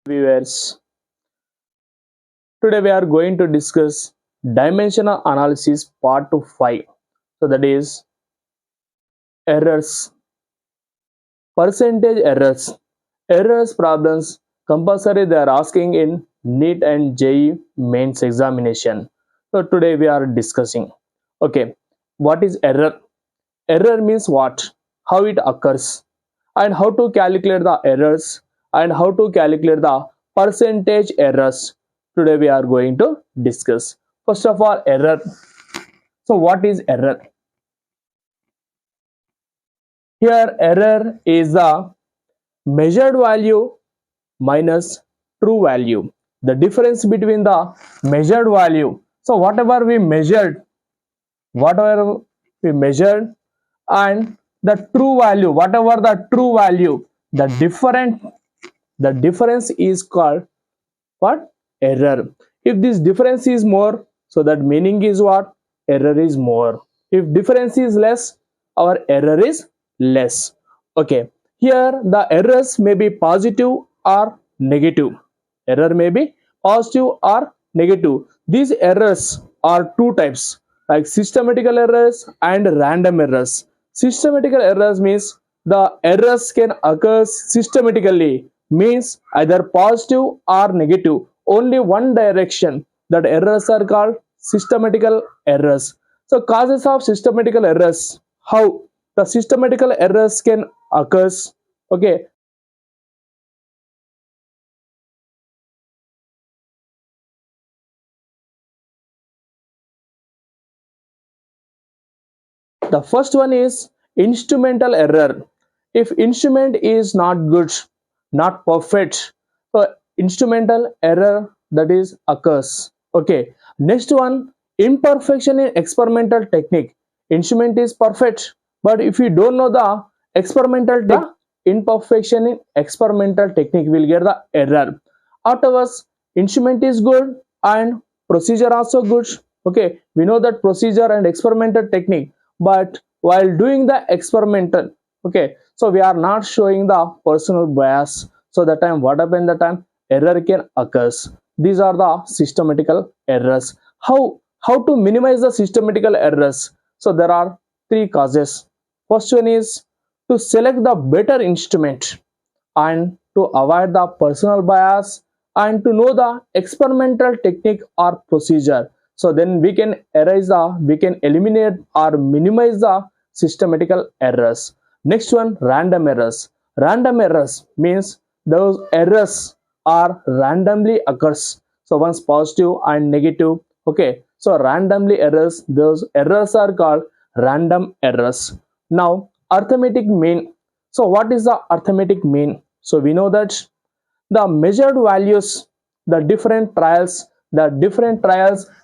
Viewers, today we are going to discuss dimensional analysis part 5. So that is errors, percentage errors problems compulsory they are asking in NEET and JEE mains examination. So today we are discussing. Okay, what is error? Error means what? How it occurs and how to calculate the errors and how to calculate the percentage errors. Today we are going to discuss. First of all, error. So what is error? Here error is the measured value minus true value. The difference between the measured value. So whatever we measured and the true value, whatever the true value, the difference is called what? Error. If this difference is more, so that meaning is what? Error is more. If difference is less, our error is less. Okay, here the errors may be positive or negative. Error may be positive or negative. These errors are two types, like systematical errors and random errors. Systematical errors means the errors can occur systematically, means either positive or negative, only one direction. That errors are called systematical errors. So causes of systematical errors, how the systematical errors can occur. Okay, the first one is instrumental error. If instrument is not good, not perfect, so instrumental error that is occurs. Okay. Next one, imperfection in experimental technique. Instrument is perfect, but if you don't know the imperfection in experimental technique will get the error. Afterwards, instrument is good and procedure also good. Okay, we know that procedure and experimental technique, but while doing the experimental, okay, so we are not showing the personal bias. So that time what happened, that time error can occurs. These are the systematical errors. How to minimize the systematical errors? So there are three causes. First one is to select the better instrument and to avoid the personal bias and to know the experimental technique or procedure. So then we can eliminate or minimize the systematical errors. Next one, random errors. Random errors means those errors are randomly occurs. So one's positive and negative. Okay, so randomly errors, those errors are called random errors. Now arithmetic mean. So what is the arithmetic mean? So we know that the measured values, the different trials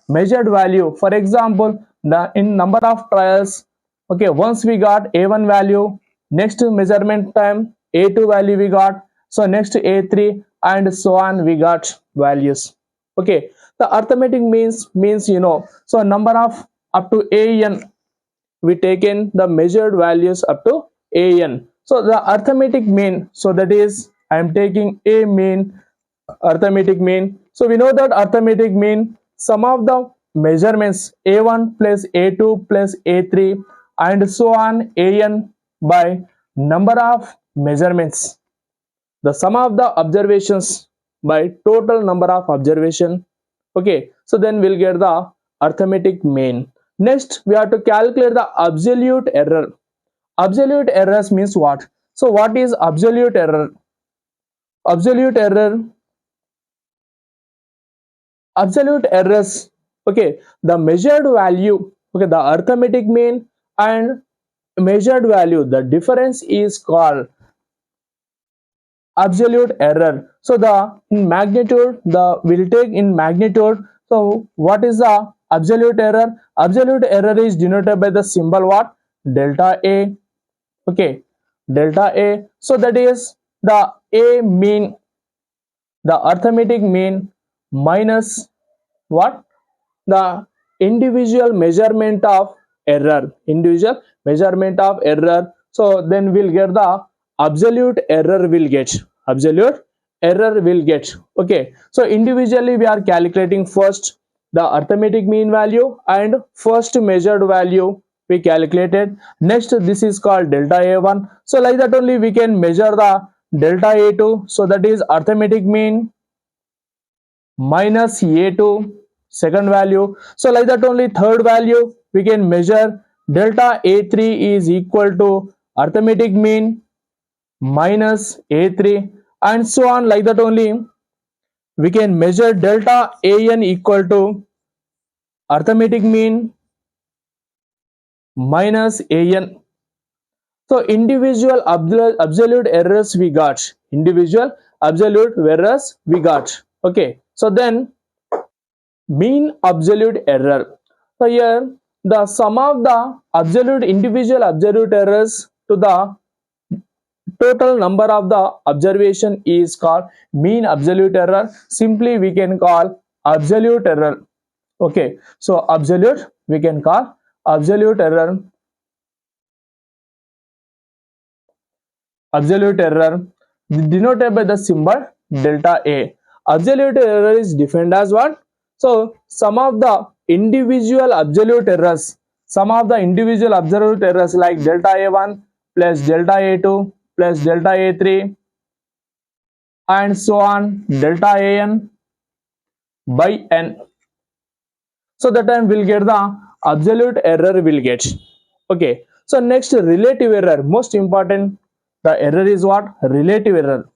measured value. For example, the in number of trials, okay, once we got a1 value, next measurement time a2 value we got, so next a3 and so on we got values. Okay, the arithmetic means so number of up to an, we taken the measured values up to an. So the arithmetic mean, so that is I am taking a mean, arithmetic mean. So we know that arithmetic mean sum of the measurements a1 plus a2 plus a3 and so on an by number of measurements, the sum of the observations by total number of observation. Okay, so then we'll get the arithmetic mean. Next we have to calculate the absolute error. Absolute errors means what? So what is absolute error? Absolute error, absolute errors, okay, the measured value, okay, the arithmetic mean and measured value, the difference is called absolute error. So the in magnitude, the will take in magnitude. So what is the absolute error? Absolute error is denoted by the symbol what? Delta a. Okay, delta a. So that is the a mean, the arithmetic mean minus what? The individual measurement of error, individual measurement of error. So then we'll get the absolute error, will get absolute error will get. Okay, so individually we are calculating first the arithmetic mean value and first measured value we calculated. Next, this is called delta a1. So like that only we can measure the delta a2. So that is arithmetic mean minus a2 second value. So like that only third value we can measure delta a3 is equal to arithmetic mean minus a3, and so on. Like that only we can measure delta an equal to arithmetic mean minus an. So individual absolute errors we got, individual absolute errors we got. Okay, so then mean absolute error. So here the sum of the absolute individual absolute errors to the total number of the observation is called mean absolute error. Simply we can call absolute error. Okay, so absolute we can call absolute error. Absolute error denoted by the symbol delta A. Absolute error is defined as what? So some of the individual absolute errors, some of the individual absolute errors like delta A1 plus delta A2 plus delta A3 and so on, delta an by n. So that time we'll get the absolute error will get. Okay, so next relative error, most important. The error is what? Relative error.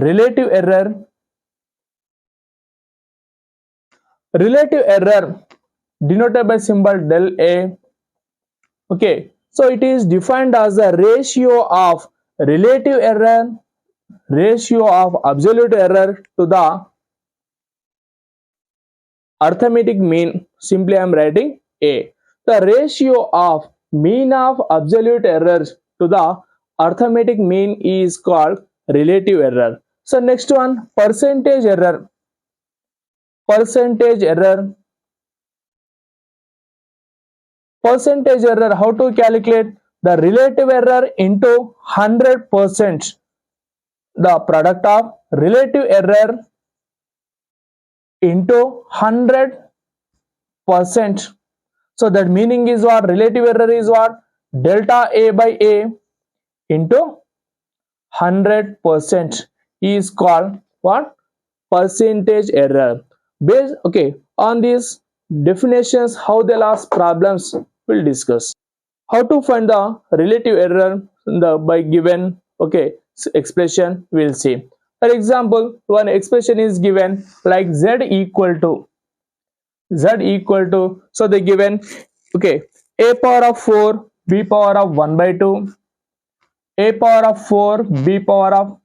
Relative error. Relative error denoted by symbol del A. Okay, so it is defined as the ratio of relative error, ratio of absolute error to the arithmetic mean. Simply I am writing A. The ratio of mean of absolute errors to the arithmetic mean is called relative error. So next one, percentage error. Percentage error. Percentage error, how to calculate? The relative error into 100%. The product of relative error into 100%. So that meaning is what? Relative error is what? Delta A by A into 100% is called what? Percentage error. Based, okay, on these definitions, how they last problems we'll discuss. How to find the relative error by given, okay, expression we'll see. For example, one expression is given like z equal to, so they given, okay, a power of 4 b power of 1 by 2, a power of 4 b power of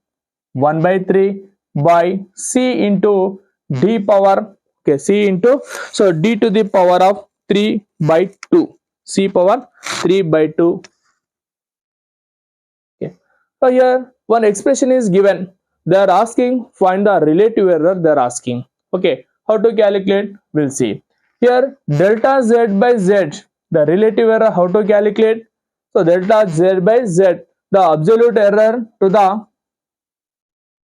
1 by 3 by c into d power, okay, c into, so d to the power of 3 by 2, c power 3 by 2. Okay, so here one expression is given, they are asking find the relative error, they are asking. Okay, how to calculate we'll see. Here delta z by z, the relative error, how to calculate? So delta z by z, the absolute error to the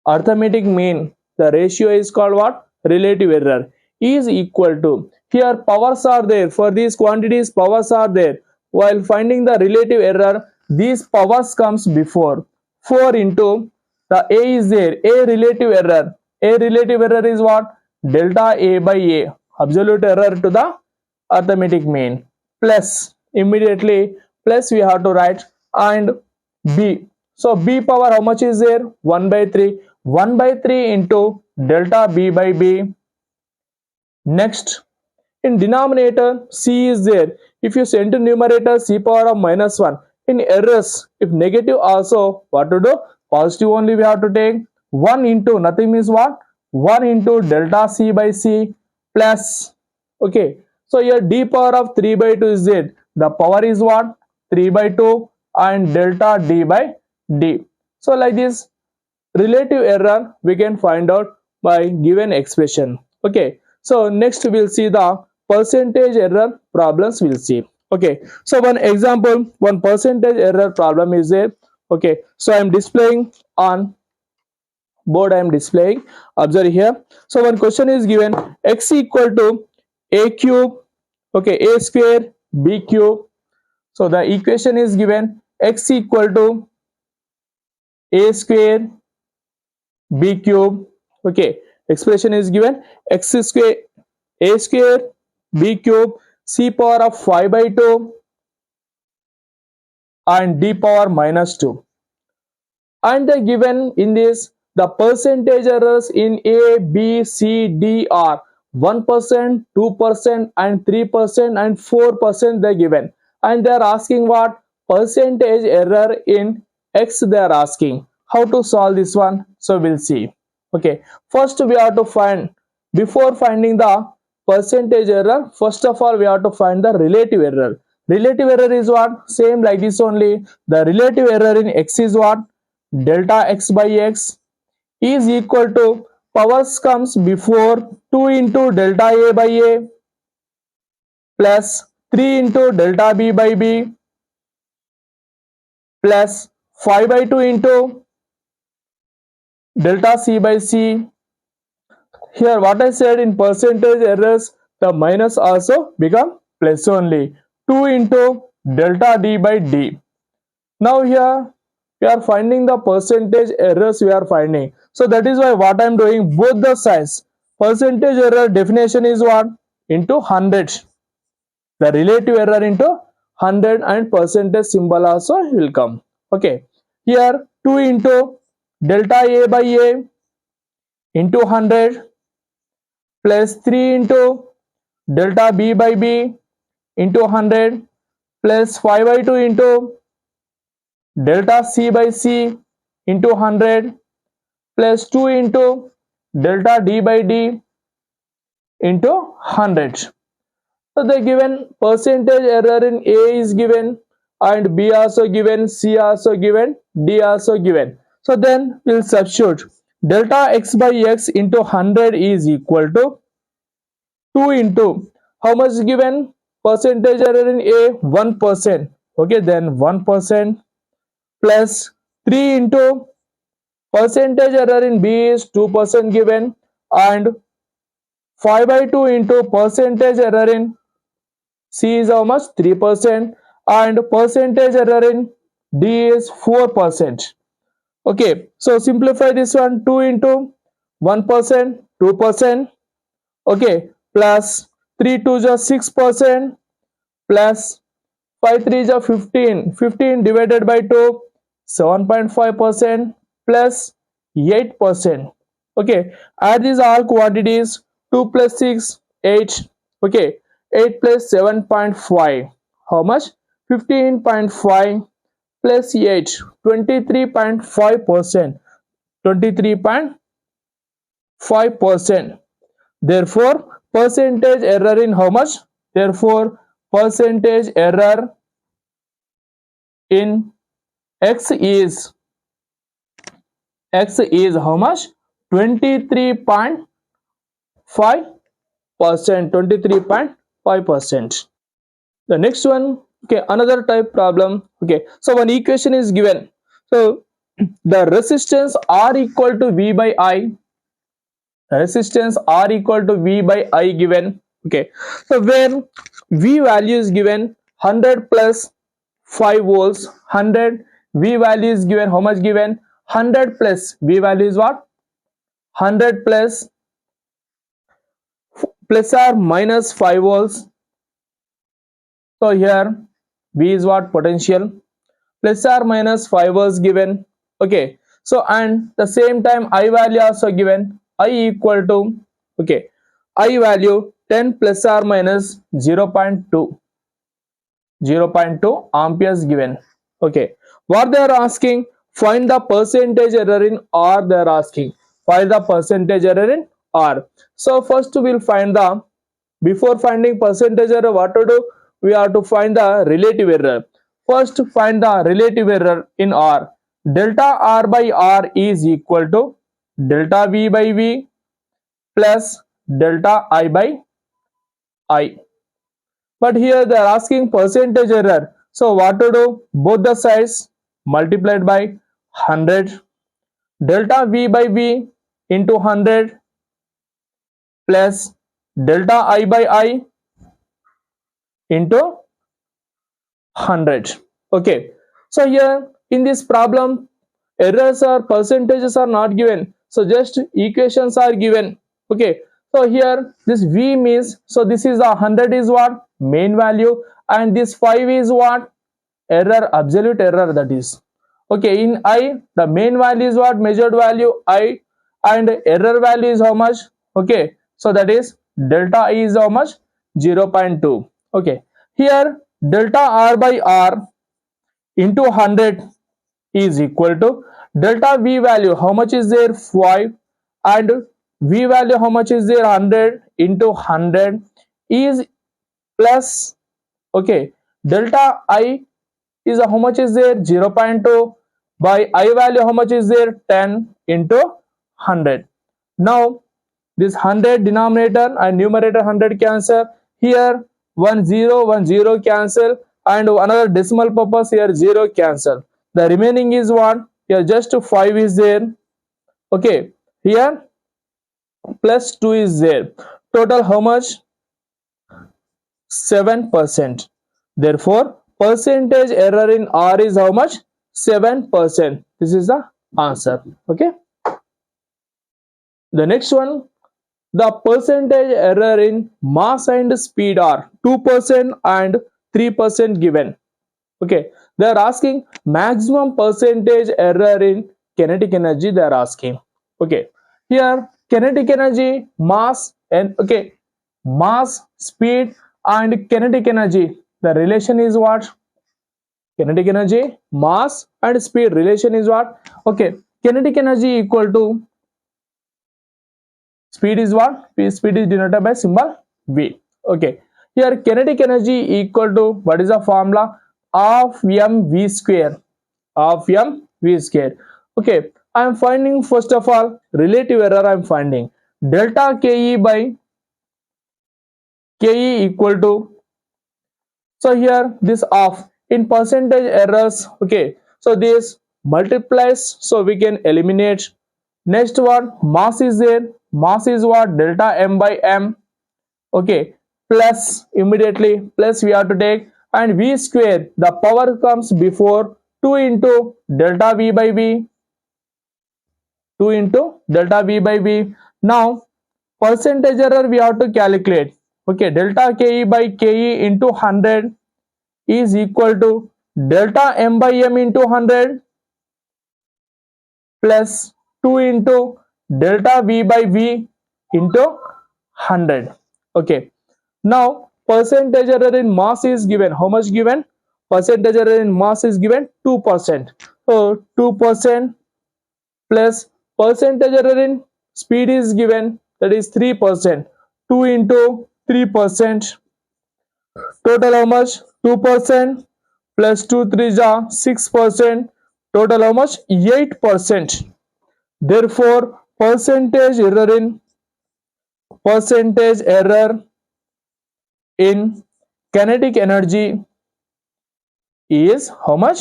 arithmetic mean, the ratio is called what? Relative error, is equal to, here powers are there, for these quantities powers are there. While finding the relative error, these powers comes before. 4 into the a is there, a relative error. A relative error is what? Delta A by A, absolute error to the arithmetic mean, plus immediately plus we have to write, and b. So b power how much is there? 1 by 3. 1 by 3 into delta b by b. Next, in denominator c is there. If you send to numerator c power of minus 1. In errors, if negative also, what to do? Positive only we have to take. 1 into nothing means what? 1 into delta c by c plus, okay, so here d power of 3 by 2 is there. The power is what? 3 by 2 and delta d by d. So like this relative error we can find out by given expression. Okay, so next we'll see the percentage error problems we'll see. Okay, so one example, one percentage error problem is there. Okay, so I'm displaying on board I am displaying. Observe here. So one question is given, x equal to a cube, okay, a square b cube. So the equation is given, x equal to a square b cube, okay, expression is given, x square a square b cube c power of 5 by 2 and d power minus 2. And the given in this, the percentage errors in A, B, C, D are 1%, 2% and 3% and 4% they are given. And they are asking what? Percentage error in X they are asking. How to solve this one? So we'll see. Okay, first we have to find, before finding the percentage error, first of all we have to find the relative error. Relative error is what? Same like this only. The relative error in X is what? Delta x by x is equal to, powers comes before 2 into delta a by a plus 3 into delta b by b plus 5 by 2 into delta c by c. Here what I said, in percentage errors the minus also become plus only. 2 into delta d by d. Now here we are finding the percentage errors we are finding. So that is why what I am doing, both the sides. Percentage error definition is what? Into 100. The relative error into 100 and percentage symbol also will come. Okay. Here 2 into delta a by a into 100 plus 3 into delta b by b into 100 plus 5 by 2 into delta c by c into 100 plus 2 into delta d by d into 100. So the given percentage error in A is given and B also given, C also given, D also given. So then we'll substitute delta x by x into 100 is equal to 2 into, how much given? Percentage error in A 1%. Okay, then 1% plus 3 into percentage error in B is 2% given and 5 by 2 into percentage error in C is how much? 3% and percentage error in D is 4%. Okay, so simplify this one, 2 into 1%, 2%, okay, plus 3 2 is 6% plus 5 3 is 15, 15 divided by 2, 7.5% plus 8%. Okay, add these all quantities, 2 plus 6, 8, okay, 8 plus 7.5, how much? 15.5 plus 8, 23.5%, 23.5%. Therefore, percentage error in how much? Therefore, percentage error in X is how much? 23.5%, 23.5%. The next one, okay, another type problem. Okay, so one equation is given. So the resistance R equal to V by I, resistance R equal to V by I given. Okay, so when V value is given 100 plus 5 volts, 100, V value is given, how much given? 100 plus V value is what? 100 plus or minus 5 volts. So here V is what? Potential. Plus or minus 5 volts given. Okay, so and the same time I value also given, I equal to, okay, I value 10 plus or minus 0.2 amperes given. Okay, what they are asking, find the percentage error in R. They are asking, find the percentage error in R. So first we will find the, before finding percentage error, what to do? We have to find the relative error. First find the relative error in R. Delta R by R is equal to delta V by V plus delta I by I. But here they are asking percentage error. So what to do? Both the sides multiplied by 100. delta V by V into 100 plus delta I by I into 100. Okay, so here in this problem errors or percentages are not given, so just equations are given. Okay, so here this V means, so this is the 100 is what main value, and this 5 is what error, absolute error, that is. Okay, in I the main value is what measured value I, and error value is how much? Okay, so that is delta I is how much? 0.2. okay, here delta R by R into 100 is equal to delta V value, how much is there? 5, and V value how much is there? 100 into 100 is plus, okay, delta I is how much is there? 0.2 by I value how much is there? 10 into 100. Now this 100 denominator and numerator 100 cancel, here 1 0 cancel, and another decimal purpose here 0 cancel. The remaining is what? Here just 5 is there. Okay, here plus 2 is there. Total how much? 7%. Therefore percentage error in R is how much? 7%. This is the answer. Okay, the next one, the percentage error in mass and speed are 2% and 3% given. Okay, they are asking maximum percentage error in kinetic energy, they are asking. Okay, here kinetic energy, mass, and okay, mass, speed and kinetic energy, the relation is what? Kinetic energy, mass and speed relation is what? Okay, kinetic energy equal to speed is what? Speed is denoted by symbol V. Okay, here kinetic energy equal to, what is the formula? Of mv square, of mv square. Okay, I am finding first of all relative error. I am finding delta ke by ke equal to, so here this of in percentage errors. Okay, so this multiplies, so we can eliminate. Next one, mass is there, mass is what? Delta m by m. Okay, plus immediately plus we have to take, and v square, the power comes before 2 into delta v by v, 2 into delta v by v. Now percentage error we have to calculate. Okay, delta ke by ke into 100 is equal to delta m by m into 100 plus 2 into delta v by v into 100. Okay, now percentage error in mass is given, how much given? Percentage error in mass is given 2%. So 2% plus percentage error in speed is given, that is 3%. 2 into 3%, total how much? 2% plus 2 3 are 6%, total how much? 8%. Therefore percentage error in kinetic energy is how much?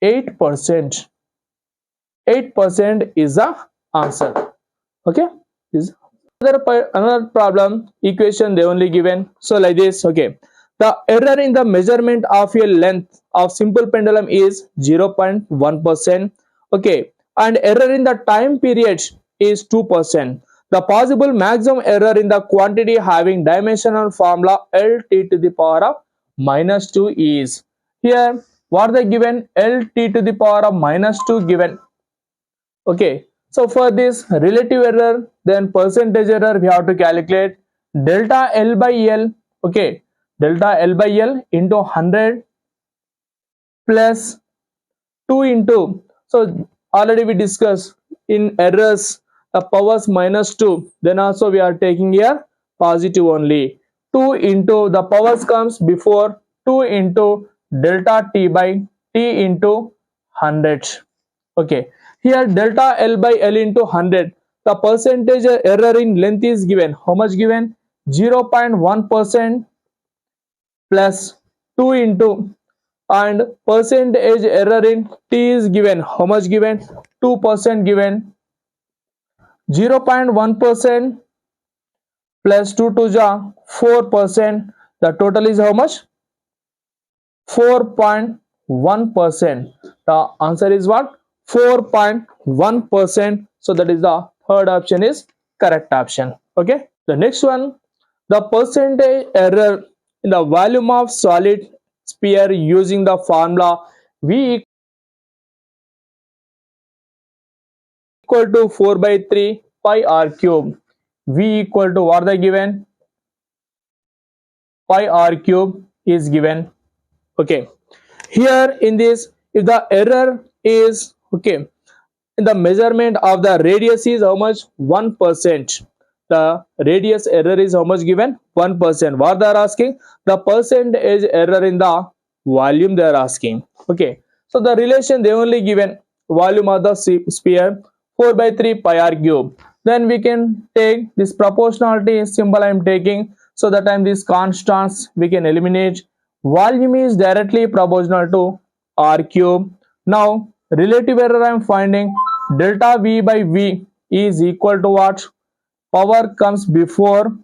8%. 8% is the answer. Okay, is another problem equation they only given, so like this. Okay, the error in the measurement of a length of simple pendulum is 0.1%. okay, and error in the time period is 2%. The possible maximum error in the quantity having dimensional formula LT to the power of minus 2 is, here what they given? LT to the power of minus 2 given. Okay, so for this relative error, then percentage error we have to calculate delta L by L. Okay, delta L by L into 100 plus 2 into, so already we discussed in errors the powers minus 2, then also we are taking here positive only. 2 into the powers comes before 2 into delta T by T into 100. Okay, here delta L by L into 100, the percentage error in length is given, how much given? 0.1% plus 2 into and percentage error in t is given. How much given? 2% given. 0.1% plus 2 to ja 4%. The total is how much? 4.1%. The answer is what? 4.1%. So that is the third option is correct option. Okay. The next one, the percentage error in the volume of solid sphere using the formula V equal to 4 by 3 pi r cube. V equal to what they given? Pi r cube is given. Okay. Here in this, if the error is okay, in the measurement of the radius is how much? 1%. The radius error is how much given? 1%. What they are asking? The percentage error in the volume they are asking. Okay. So the relation they only given volume of the sphere 4 by 3 pi r cube. Then we can take this proportionality symbol I am taking. So that time these constants we can eliminate. Volume is directly proportional to r cube. Now relative error I am finding delta V by V is equal to what? Power comes before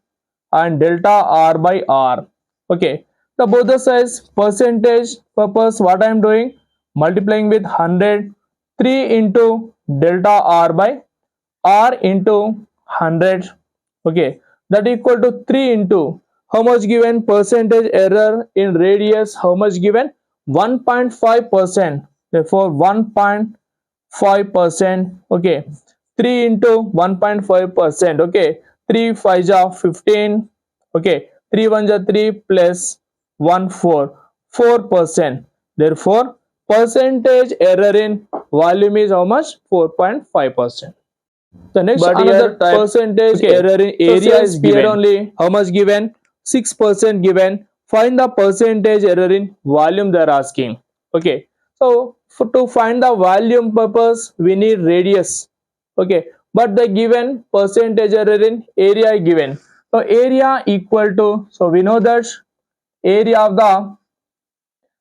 and delta R by R. Okay. The both the sides percentage purpose what I am doing? Multiplying with 100. 3 into delta R by R into 100. Okay. That equal to 3 into how much given? Percentage error in radius how much given? 1.5%. Therefore 1.5%. Okay. 3 into 1.5%. Okay. 3 5 ja 15. Okay. 3 1 ja 3 plus 1 4. 4%. Therefore percentage error in volume is how much? 4.5%. The next but another type, percentage error in area is given. Only how much given? 6% given. Find the percentage error in volume they are asking. Okay. So to find the volume purpose we need radius. Okay. But the given percentage error in area given. So area equal to, so we know that area of the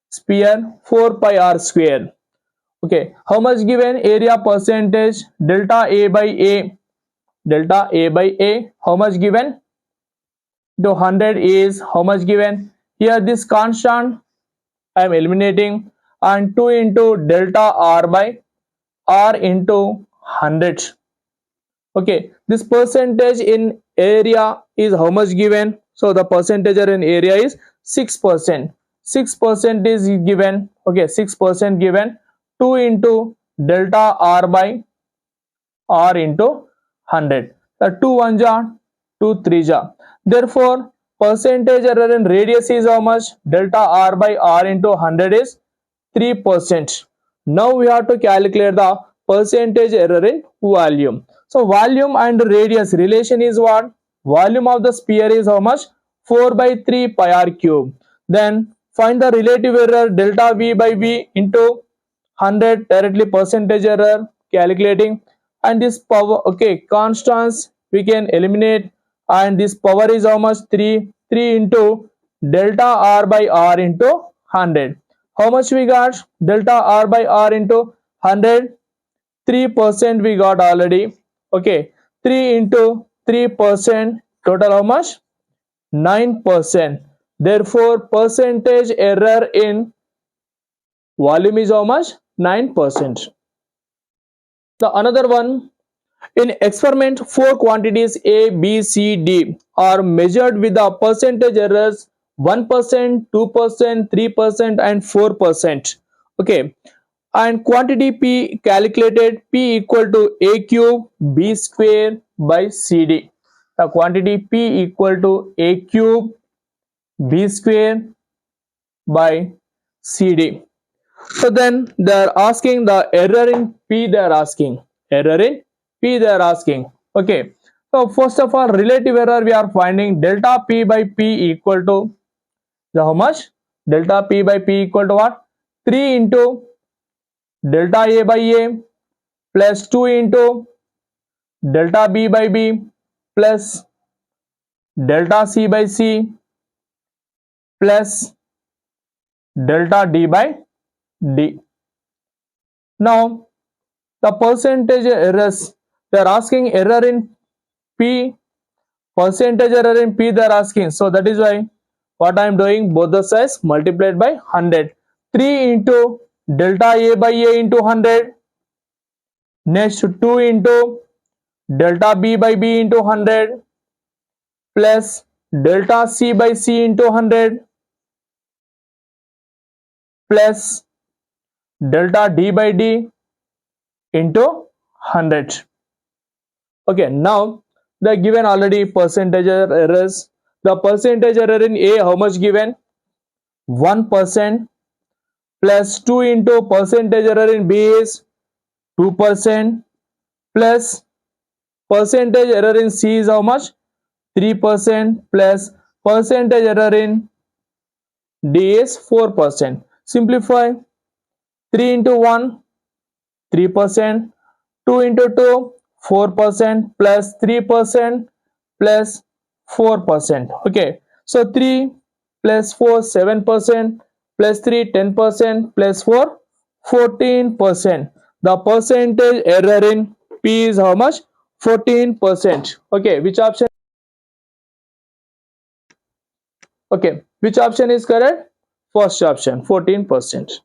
sphere 4 pi r square. Okay, how much given? Area percentage delta A by A. Delta A by A, how much given? The 100 is how much given? Here this constant I am eliminating, and 2 into delta R by R into 100. Okay, this percentage in area is how much given? So the percentage in area is 6%. 6% is given. Okay, 6% given. 2 into delta R by R into 100. The 2 1 ja, 2 3 ja. Therefore, percentage error in radius is how much? Delta R by R into 100 is 3%. Now we have to calculate the percentage error in volume. So volume and radius relation is what? Volume of the sphere is how much? 4 by 3 pi r cube. Then find the relative error delta V by V into 100, directly percentage error calculating, and this power, okay, constants we can eliminate, and this power is how much? 3 into delta R by R into 100. How much we got? Delta R by R into 100. 3% we got already. Okay, 3 into 3%, total how much? 9%. Therefore percentage error in volume is how much? 9%. The another one, in experiment 4 quantities A, B, C, D are measured with the percentage errors 1%, 2%, 3% and 4%. Okay, and quantity P calculated, P equal to A cube B square by CD. The quantity P equal to A cube B square by CD. So then they are asking the error in P, they are asking. Error in P they are asking. Okay. So first of all, relative error we are finding delta P by P equal to the how much? Delta P by P equal to what? 3 into delta A by A plus 2 into delta B by B plus delta C by C plus delta d by d. Now the percentage errors, they are asking error in p, percentage error in p they are asking. So that is why what I am doing, both the sides multiplied by 100. 3 into delta a by a into 100. Next 2 into delta b by b into 100 plus delta c by c into 100 plus delta d by d into 100. Okay, now the given already percentage errors. The percentage error in A, how much given? 1%, plus 2 into percentage error in B is 2%, plus percentage error in C is how much? 3%, plus percentage error in D is 4%. Simplify. 3 into 1, 3%, 2 into 2, 4%, plus 3% plus 4%. Okay, so 3 plus 4, 7%, plus 3, 10%, plus 4, 14%. The percentage error in P is how much? 14%. Okay, which option? Okay, which option is correct? First option, 14%.